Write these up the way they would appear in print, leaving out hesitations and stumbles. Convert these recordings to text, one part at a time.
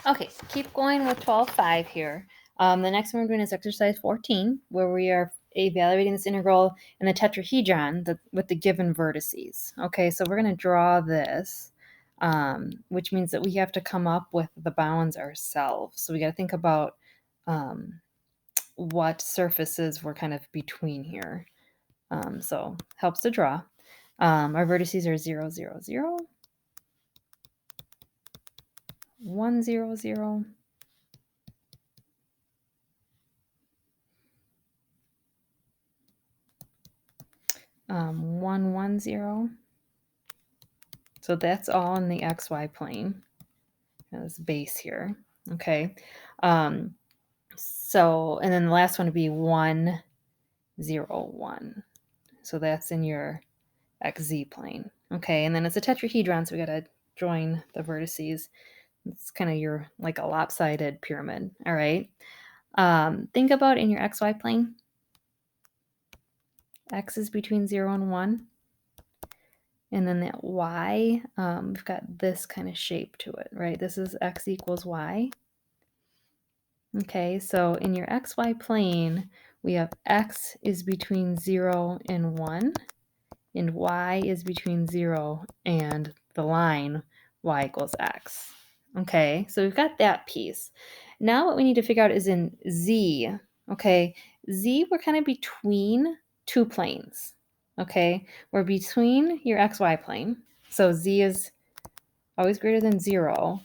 Okay, keep going with 12.5 here. The next one we're doing is exercise 14, where we are evaluating this integral in the tetrahedron with the given vertices. Okay, so we're going to draw this, which means that we have to come up with the bounds ourselves. So we got to think about what surfaces we're kind of between here. So helps to draw. Our vertices are 0, 0, 0, 1, 0, 0, 1, 1, 0. So that's all in the xy plane, this base here. Okay. So, and then the last one would be 1, 0, 1. So that's in your xz plane. Okay. And then it's a tetrahedron, so we got to join the vertices. It's kind of your like a lopsided pyramid. All right. Think about in your xy plane, x is between 0 and 1. And then that y, we've got this kind of shape to it, right? This is x equals y. Okay, so in your xy plane, we have x is between 0 and 1, and y is between 0 and the line y equals x. Okay, so we've got that piece. Now what we need to figure out is in z. Okay, z, we're kind of between two planes. Okay, we're between your xy plane. So z is always greater than 0,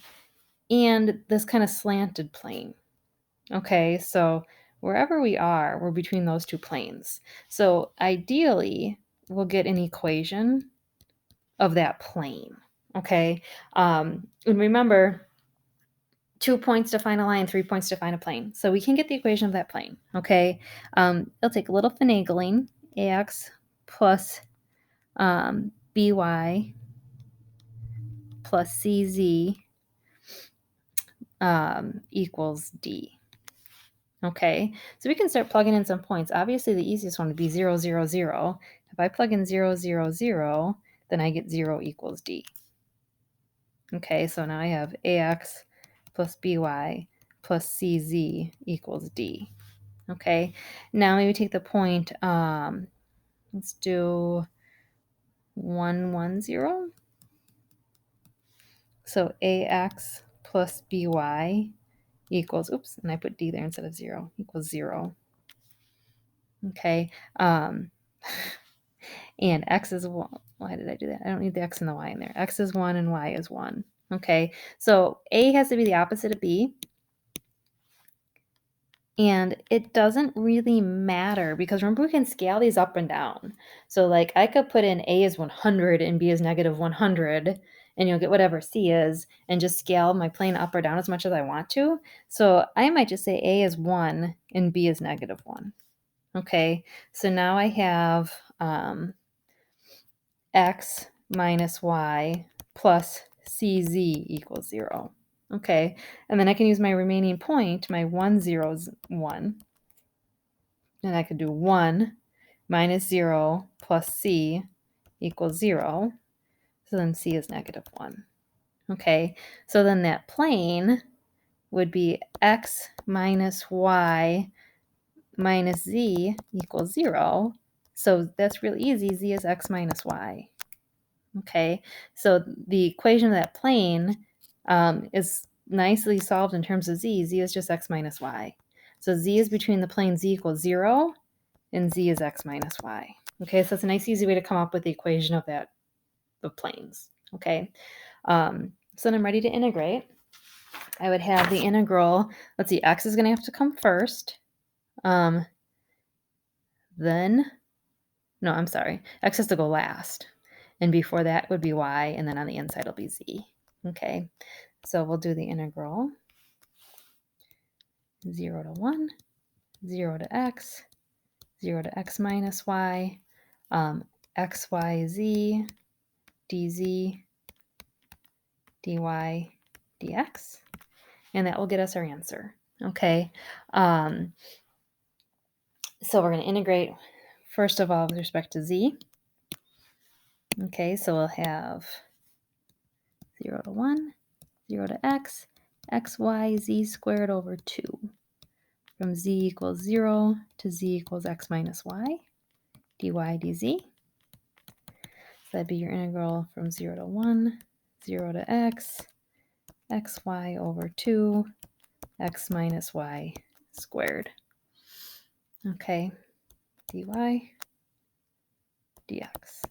and this kind of slanted plane. Okay, so wherever we are, we're between those two planes. So ideally, we'll get an equation of that plane. Okay, and remember, 2 points define a line, 3 points define a plane. So we can get the equation of that plane. Okay, it'll take a little finagling. Ax plus by plus cz equals d. Okay, so we can start plugging in some points. Obviously, the easiest one would be 0, 0, 0. If I plug in 0, 0, 0, then I get 0 equals d. Okay, so now I have ax plus by plus cz equals d. Okay, now maybe take the point, let's do 1, 1, 0. So ax plus by equals, oops, and I put d there instead of 0, equals 0. Okay, and x is 1. Why did I do that? I don't need the x and the y in there. X is 1 and y is 1. Okay, so a has to be the opposite of b. And it doesn't really matter because remember we can scale these up and down. So like I could put in a is 100 and b is negative 100 and you'll get whatever c is and just scale my plane up or down as much as I want to. So I might just say a is 1 and b is negative 1. Okay, so now I have x minus y plus cz equals 0. Okay, and then I can use my remaining point, my 1, 0 is 1. And I could do 1 minus 0 plus c equals 0. So then c is negative 1. Okay, so then that plane would be x minus y minus z equals 0. So that's really easy. Z is x minus y. Okay, so the equation of that plane is nicely solved in terms of z. Z is just x minus y. So z is between the plane z equals 0 and z is x minus y. Okay, so it's a nice easy way to come up with the equation of the planes. Okay, so then I'm ready to integrate. I would have the integral, let's see, x is going to have to come first. Then, no, I'm sorry, x has to go last. And before that would be y, and then on the inside will be z. Okay, so we'll do the integral 0 to 1, 0 to x, 0 to x minus y, xyz, dz, dy, dx, and that will get us our answer. Okay, so we're going to integrate first of all with respect to z. Okay, so we'll have 0 to 1, 0 to x, xyz squared over 2 from z equals 0 to z equals x minus y dy dz. So that'd be your integral from 0 to 1, 0 to x, xy over 2, x minus y squared. Okay, dy dx.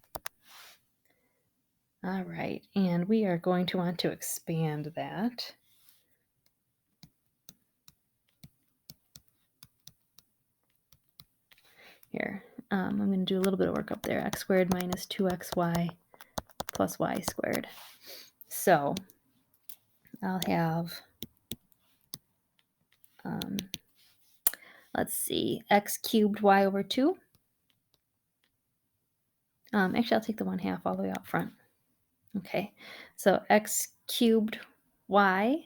All right, and we are going to want to expand that. Here, I'm going to do a little bit of work up there. X squared minus 2xy plus y squared. So I'll have, let's see, x cubed y over 2. Actually, I'll take the 1/2 all the way out front. Okay, so x cubed y,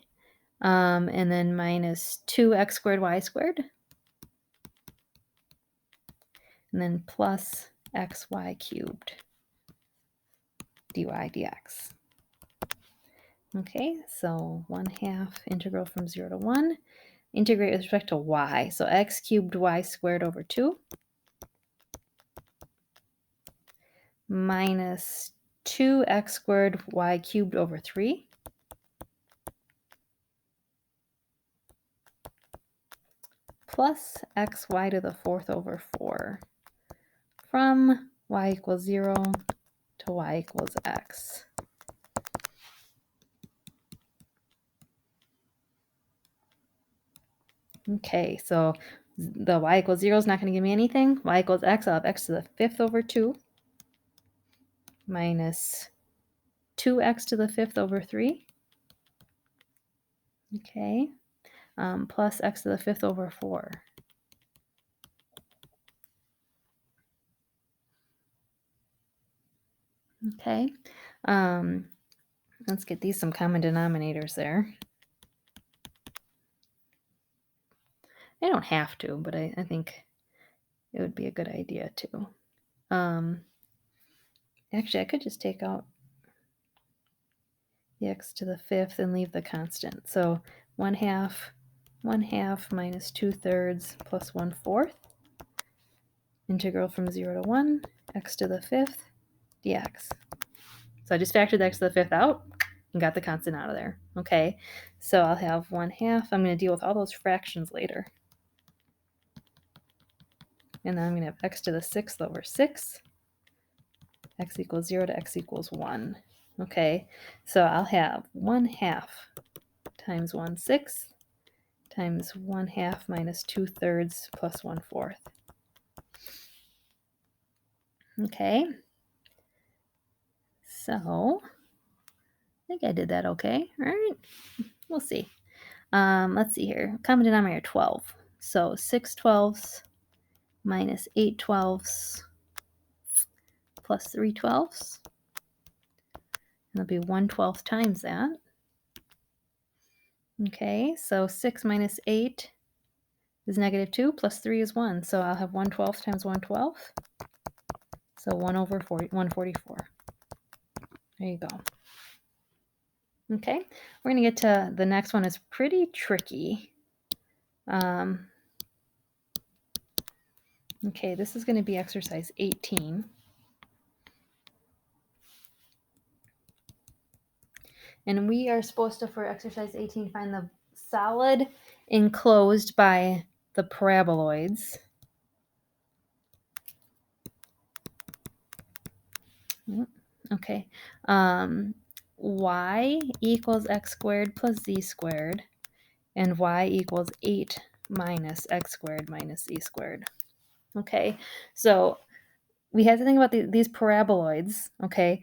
and then minus 2x squared y squared, and then plus xy cubed dy dx. Okay, so 1/2 integral from 0 to 1. Integrate with respect to y. So x cubed y squared over 2 minus 2x squared y cubed over 3 plus xy to the 4th over 4 from y equals 0 to y equals x. Okay, so the y equals 0 is not going to give me anything. Y equals x, I'll have x to the 5th over 2 minus 2x to the 5th over 3. Okay, plus x to the 5th over 4. Okay, let's get these some common denominators there. I don't have to, but I think it would be a good idea to. Actually, I could just take out the x to the 5th and leave the constant. So 1/2 minus 2/3 plus 1/4. Integral from 0 to 1, x to the 5th dx. So I just factored the x to the 5th out and got the constant out of there. Okay, so I'll have 1/2. I'm going to deal with all those fractions later. And then I'm going to have x to the 6th over 6. X equals 0 to x equals 1. Okay, so I'll have 1/2 times 1/6 times 1/2 minus 2/3 plus 1/4. Okay, so I think I did that okay. All right, we'll see. Let's see here. Common denominator 12. So 6/12 minus 8/12 plus 3/12. That'll be 1/12 times that. Okay, so 6 minus 8 is -2, plus 3 is 1. So I'll have 1/12 times 1/12. So 1 over 144. There you go. Okay, we're going to get to the next one. It's pretty tricky. Okay, this is going to be exercise 18. And we are supposed to, for exercise 18, find the solid enclosed by the paraboloids. Okay. Y equals x squared plus z squared, and y equals 8 minus x squared minus z squared. Okay, so we have to think about these paraboloids, okay?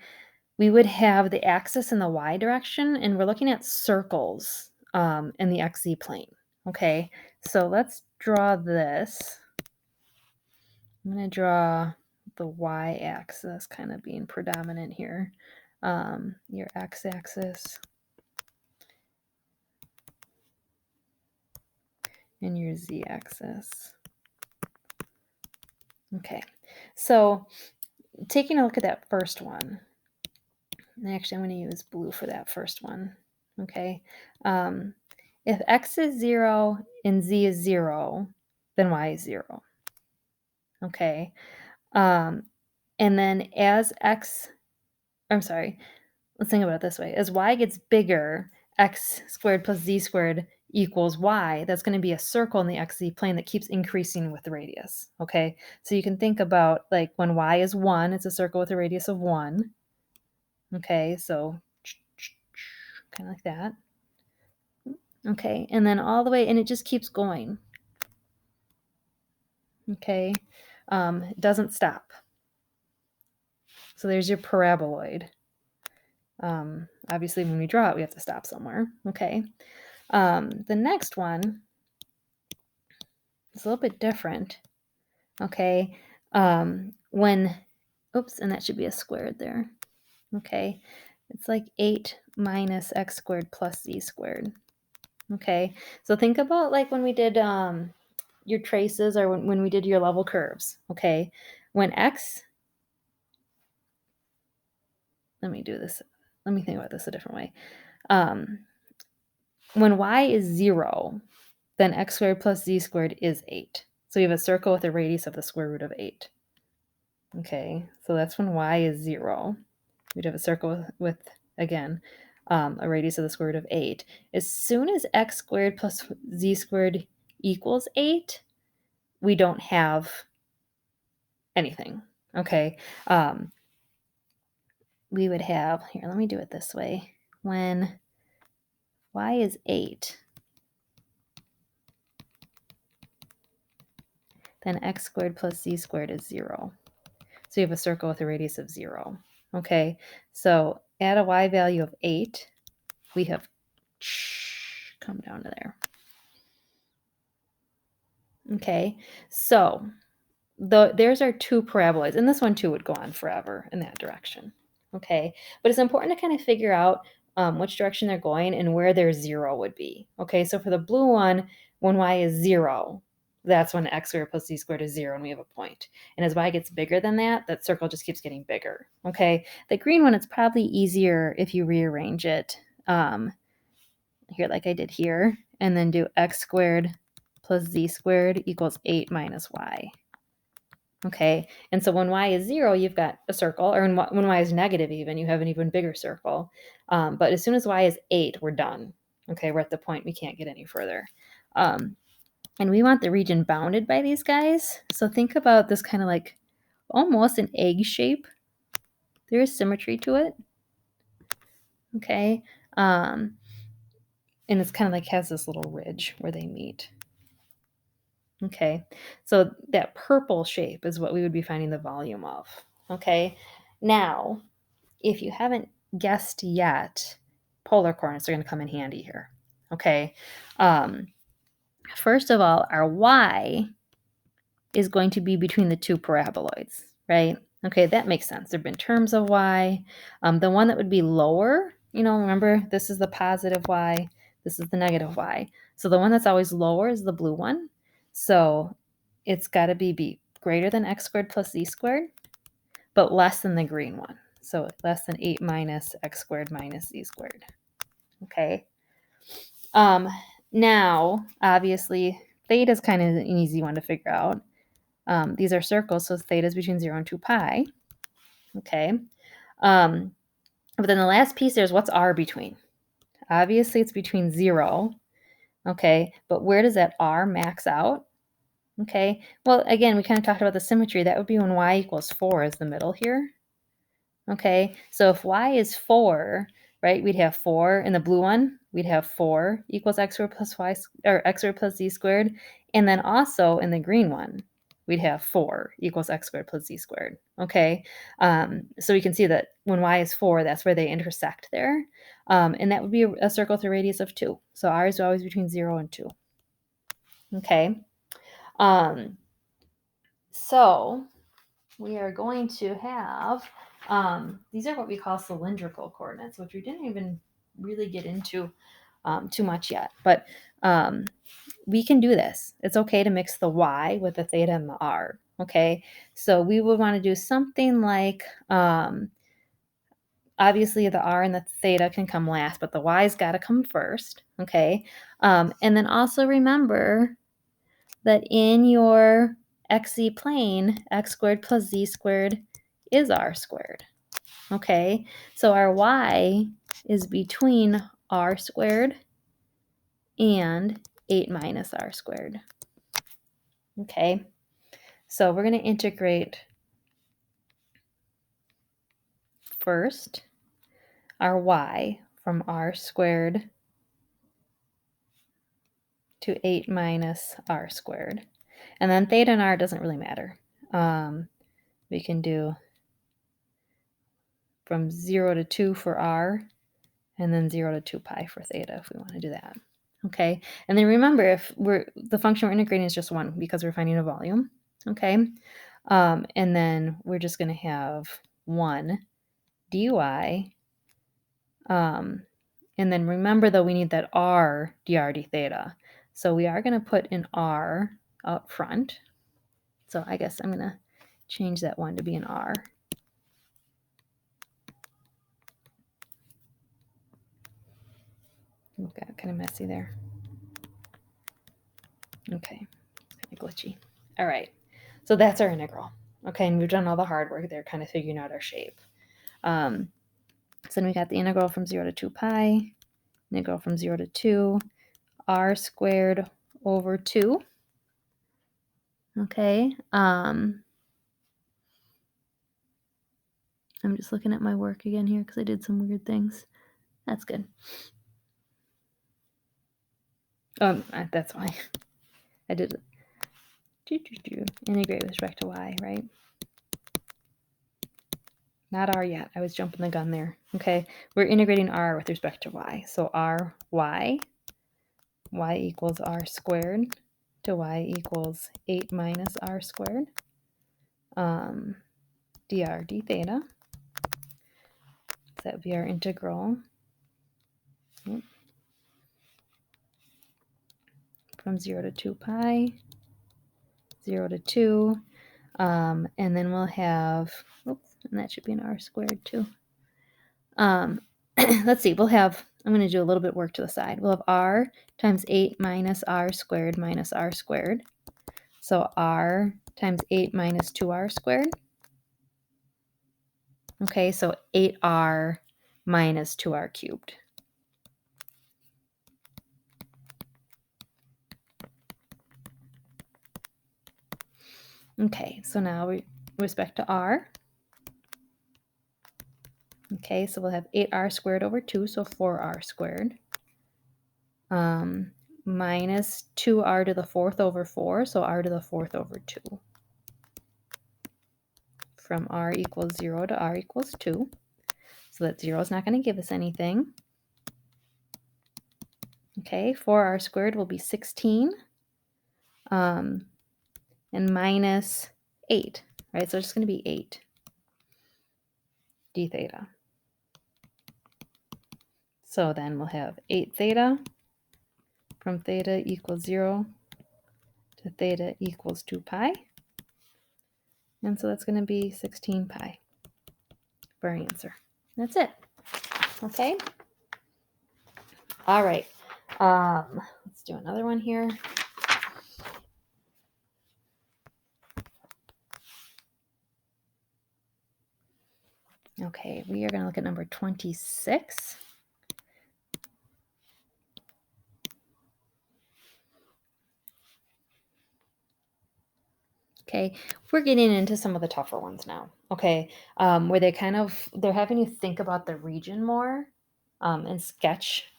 We would have the axis in the y direction, and we're looking at circles in the xz plane, okay? So let's draw this. I'm going to draw the y-axis kind of being predominant here. Your x-axis and your z-axis. Okay, so taking a look at that first one, and actually I'm going to use blue for that first one, okay? if x is 0 and z is 0, then y is 0. Okay. And then as let's think about it this way. As y gets bigger, x squared plus z squared equals y. That's going to be a circle in the xz plane that keeps increasing with the radius. Okay. So you can think about like when y is 1, it's a circle with a radius of 1. Okay. So kind of like that. Okay. And then all the way, and it just keeps going. Okay. It doesn't stop. So there's your paraboloid. Obviously, when we draw it, we have to stop somewhere. Okay. The next one is a little bit different. Okay. And that should be a squared there. Okay. It's like 8 minus x squared plus z squared. Okay. So think about like when we did your traces or when we did your level curves. Okay. When let me think about this a different way. When y is 0, then x squared plus z squared is 8. So we have a circle with a radius of the square root of 8. Okay, so that's when y is 0. We'd have a circle with again, a radius of the square root of 8. As soon as x squared plus z squared equals 8, we don't have anything. Okay, we would have, here, let me do it this way. When y is 8, then x squared plus z squared is 0. So you have a circle with a radius of 0. Okay, so at a y value of 8, we have come down to there. Okay, so there's our two paraboloids, and this one too would go on forever in that direction. Okay, but it's important to kind of figure out which direction they're going and where their 0 would be. Okay, so for the blue one, when y is 0, that's when x squared plus z squared is 0 and we have a point. And as y gets bigger than that, that circle just keeps getting bigger. Okay, the green one, it's probably easier if you rearrange it here like I did here, and then do x squared plus z squared equals 8 minus y. Okay, and so when y is 0, you've got a circle, or when y is negative even, you have an even bigger circle. But as soon as y is 8, we're done. Okay, we're at the point we can't get any further. And we want the region bounded by these guys. So think about this kind of like almost an egg shape. There is symmetry to it. Okay, and it's kind of like has this little ridge where they meet. Okay, so that purple shape is what we would be finding the volume of. Okay, now, if you haven't guessed yet, polar coordinates are going to come in handy here. Okay, first of all, our y is going to be between the two paraboloids, right? Okay, that makes sense. There have been terms of y. The one that would be lower, remember, this is the positive y, this is the negative y. So the one that's always lower is the blue one. So it's got to be greater than x squared plus z squared, but less than the green one. So less than 8 minus x squared minus z squared. Okay. Now, obviously, theta is kind of an easy one to figure out. These are circles, so theta is between 0 and 2 pi. Okay. But then the last piece there is what's r between? Obviously, it's between 0. Okay. But where does that r max out? Okay. Well, again, we kind of talked about the symmetry. That would be when y equals 4 is the middle here. Okay. So if y is 4, right, we'd have 4 in the blue one. We'd have 4 equals x squared plus y, or x squared plus z squared. And then also in the green one, we'd have 4 equals x squared plus z squared. Okay. So we can see that when y is 4, that's where they intersect there. And that would be a circle with a radius of 2. So r is always between 0 and 2. Okay. So we are going to have, these are what we call cylindrical coordinates, which we didn't even really get into too much yet. But we can do this. It's okay to mix the y with the theta and the r. Okay, so we would want to do something like obviously the r and the theta can come last, but the y's got to come first, okay? And then also remember that in your xz plane, x squared plus z squared is r squared, okay? So our y is between r squared and 8 minus r squared, okay? So we're going to integrate first our y from r squared to 8 minus r squared. And then theta and r doesn't really matter. We can do from 0 to 2 for r, and then 0 to 2 pi for theta if we want to do that. Okay, and then remember, if the function we're integrating is just 1 because we're finding a volume. Okay, and then we're just going to have 1 dy. And then remember, though, we need that r dr d theta. So we are going to put an r up front. So I guess I'm going to change that 1 to be an r. Got kind of messy there. Okay, kind of glitchy. All right, so that's our integral. Okay, and we've done all the hard work there, kind of figuring out our shape. So then we got the integral from 0 to 2 pi, integral from 0 to 2, r squared over 2. Okay, I'm just looking at my work again here because I did some weird things. That's good. That's why I did it. Integrate with respect to y, right? Not r yet. I was jumping the gun there. Okay, we're integrating r with respect to y. So r, y equals r squared to y equals 8 minus r squared. Dr d theta. So that would be our integral. From 0 to 2 pi, 0 to 2. And then we'll have, oops, and that should be an r squared too. Let's see, we'll have, I'm going to do a little bit work to the side. We'll have r times 8 minus r squared minus r squared. So r times 8 minus 2r squared. Okay, so 8r minus 2r cubed. Okay, so now with respect to r, okay, so we'll have 8r squared over 2, so 4r squared. Minus 2r to the 4th over 4, so r to the 4th over 2. From r equals 0 to r equals 2. So that 0 is not going to give us anything. Okay, 4r squared will be 16. And minus 8, right? So it's going to be 8 d theta. So then we'll have 8 theta from theta equals 0 to theta equals 2 pi. And so that's going to be 16 pi for our answer. That's it. Okay. All right. Let's do another one here. Okay, we are going to look at number 26. Okay, we're getting into some of the tougher ones now. Okay, where they're having you think about the region more and sketch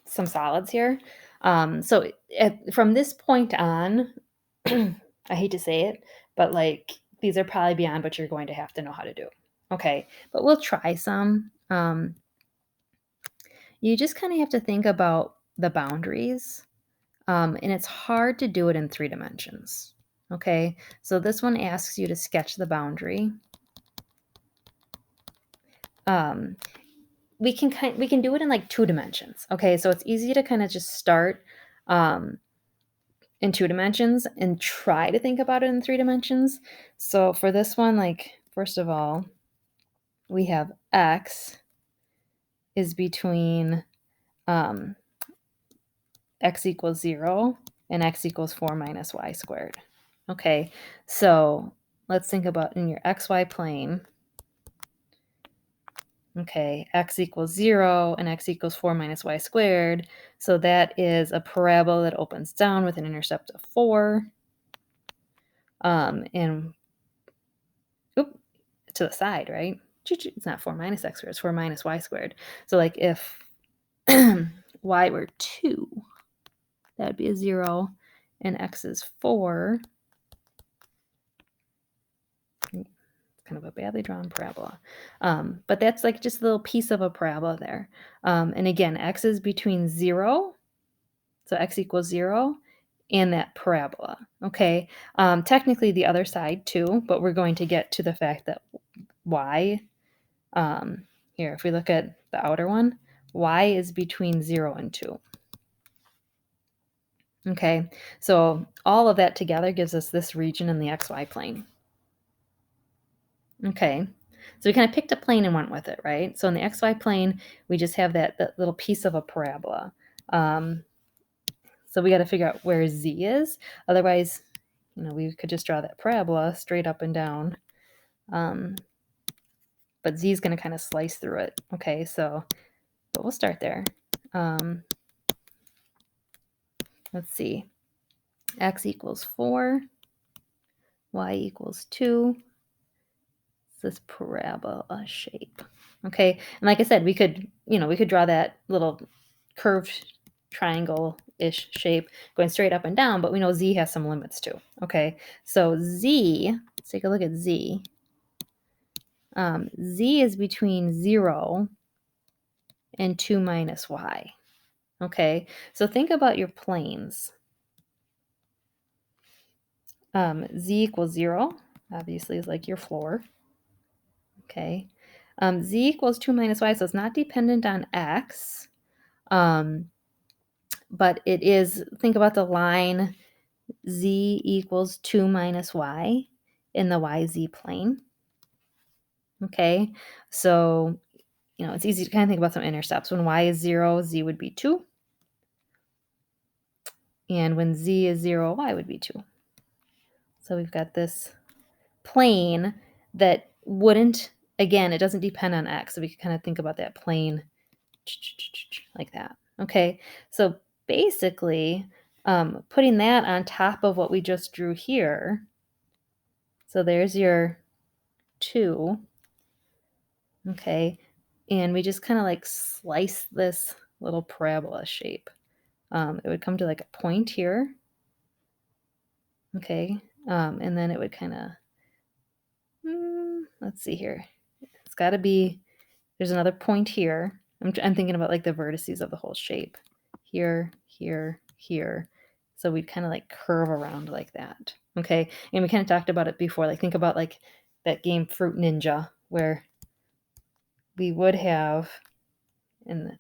some solids here. So from this point on, I hate to say it, but like these are probably beyond what you're going to have to know how to do. Okay, but we'll try some. You just kind of have to think about the boundaries, and it's hard to do it in 3 dimensions. Okay, so this one asks you to sketch the boundary. We can do it in like 2 dimensions. Okay, so it's easy to kind of just start in 2 dimensions and try to think about it in 3 dimensions. So for this one, like first of all, we have x is between x equals 0 and x equals 4 minus y squared. Okay, so let's think about in your xy plane. Okay, x equals 0 and x equals 4 minus y squared. So that is a parabola that opens down with an intercept of 4. And to the side, right? It's not 4 minus x squared, it's 4 minus y squared. So like if y were 2, that would be a 0, and x is 4. Kind of a badly drawn parabola. But that's like just a little piece of a parabola there. And again, x is between 0, so x equals 0, and that parabola. Okay, technically the other side too, but we're going to get to the fact that y, here, if we look at the outer one, y is between 0 and 2. Okay, so all of that together gives us this region in the xy plane. Okay, so we kind of picked a plane and went with it, right? So in the xy plane, we just have that little piece of a parabola. So we got to figure out where z is. Otherwise, we could just draw that parabola straight up and down. But z is going to kind of slice through it. Okay, but we'll start there. Let's see. X equals 4. Y equals 2. It's this parabola shape. Okay, and like I said, we could draw that little curved triangle-ish shape going straight up and down, but we know z has some limits too. Okay, so z, let's take a look at z. Z is between 0 and 2 minus y. Okay, so think about your planes. Z equals 0, obviously, is like your floor. Okay, z equals 2 minus y, so it's not dependent on x. But it is, think about the line z equals 2 minus y in the yz plane. Okay, so, it's easy to kind of think about some intercepts. When y is 0, z would be 2. And when z is 0, y would be 2. So we've got this plane that wouldn't, again, it doesn't depend on x. So we can kind of think about that plane like that. Okay, so basically, putting that on top of what we just drew here. So there's your 2. Okay, and we just kind of like slice this little parabola shape. It would come to like a point here. Okay, and then it would kind of, let's see here. It's got to be, there's another point here. I'm thinking about like the vertices of the whole shape. Here, here, here. So we'd kind of like curve around like that. Okay, and we kind of talked about it before. Like think about like that game Fruit Ninja where we would have, and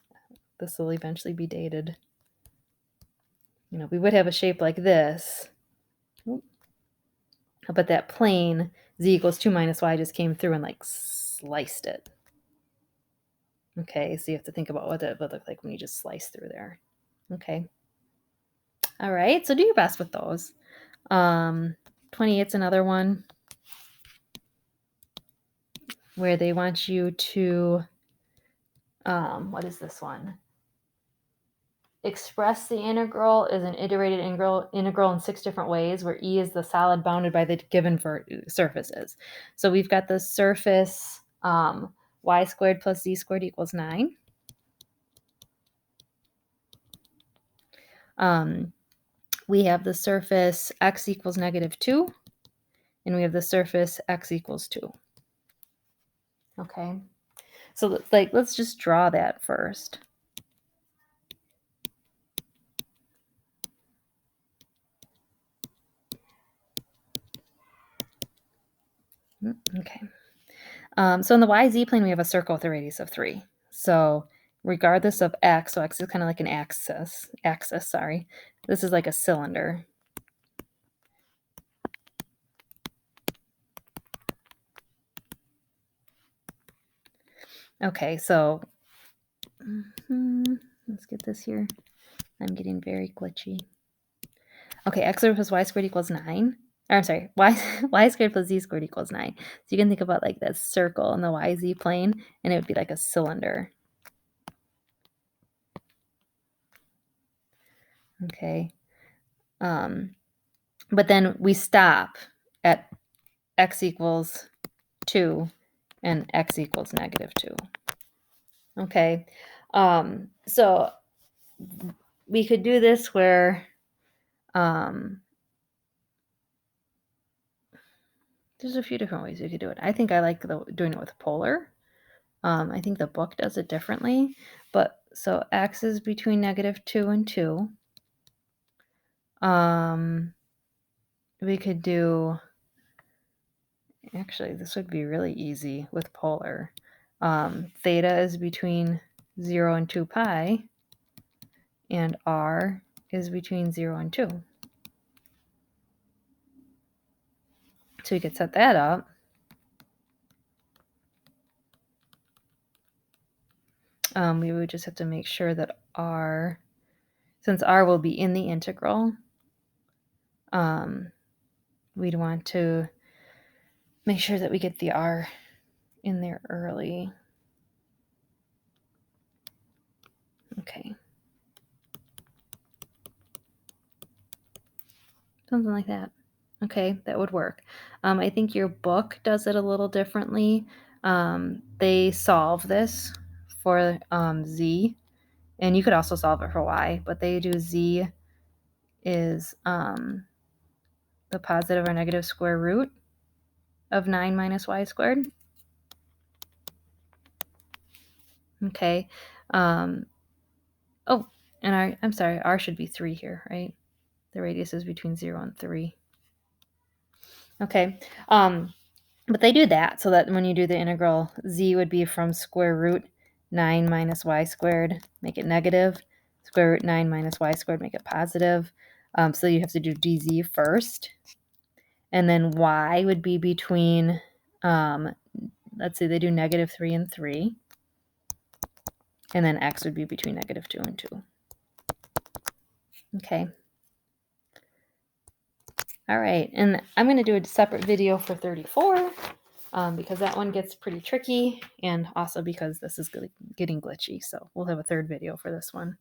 this will eventually be dated, we would have a shape like this. But that plane, z equals 2 minus y, just came through and like sliced it. Okay, so you have to think about what that would look like when you just slice through there. Okay. All right, so do your best with those. 28's another one where they want you to, what is this one? Express the integral is an iterated integral in 6 different ways, where E is the solid bounded by the given surfaces. So we've got the surface y squared plus z squared equals 9. We have the surface x equals -2, and we have the surface x equals 2. Okay, so let's just draw that first. Okay, so in the yz plane, we have a circle with a radius of 3. So regardless of x, so x is kind of like an axis, sorry. This is like a cylinder. Okay, so let's get this here. I'm getting very glitchy. Okay, x squared plus y squared equals 9. Or I'm sorry, y squared plus z squared equals 9. So you can think about like this circle in the yz plane, and it would be like a cylinder. Okay. But then we stop at x equals 2 and x equals -2. Okay. So we could do this where there's a few different ways you could do it. I think I like doing it with polar. I think the book does it differently. But so x is between -2 and 2. We could do, actually, this would be really easy with polar. Theta is between 0 and 2 pi, and r is between 0 and 2. So we could set that up. We would just have to make sure that r, since r will be in the integral, we'd want to make sure that we get the r in there early. Okay. Something like that. Okay, that would work. I think your book does it a little differently. They solve this for z, and you could also solve it for y, but they do z is the positive or negative square root of 9 minus y squared. Okay. Oh, and I'm sorry, r should be 3 here, right? The radius is between 0 and 3. Okay. But they do that so that when you do the integral, z would be from square root 9 minus y squared, make it negative. Square root 9 minus y squared, make it positive. So you have to do dz first. And then y would be between, let's see, they do -3 and 3. And then x would be between -2 and 2. Okay. All right, and I'm going to do a separate video for 34 because that one gets pretty tricky, and also because this is getting glitchy. So we'll have a third video for this one.